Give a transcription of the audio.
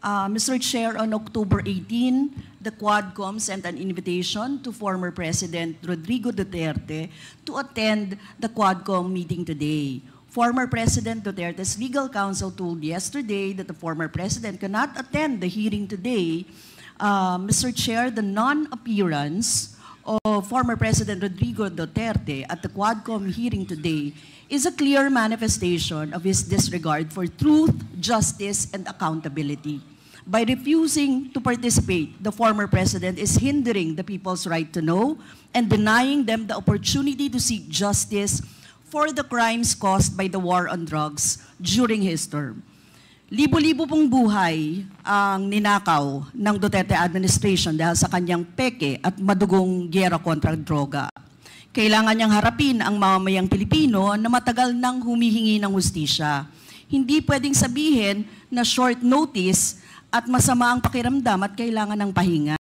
Mr. Chair, on October 18, the Quadcom sent an invitation to former President Rodrigo Duterte to attend the Quadcom meeting today. Former President Duterte's legal counsel told yesterday that the former president cannot attend the hearing today. Mr. Chair, the non-appearance of former President Rodrigo Duterte at the Quadcom hearing today is a clear manifestation of his disregard for truth, justice, and accountability. By refusing to participate, the former president is hindering the people's right to know and denying them the opportunity to seek justice for the crimes caused by the war on drugs during his term. Libo-libo pong buhay ang ninakaw ng Duterte administration dahil sa kanyang peke at madugong giyera kontra droga. Kailangan niyang harapin ang mamamayang Pilipino na matagal nang humihingi ng hustisya. Hindi pwedeng sabihin na short notice at masama ang pakiramdam at kailangan ng pahinga.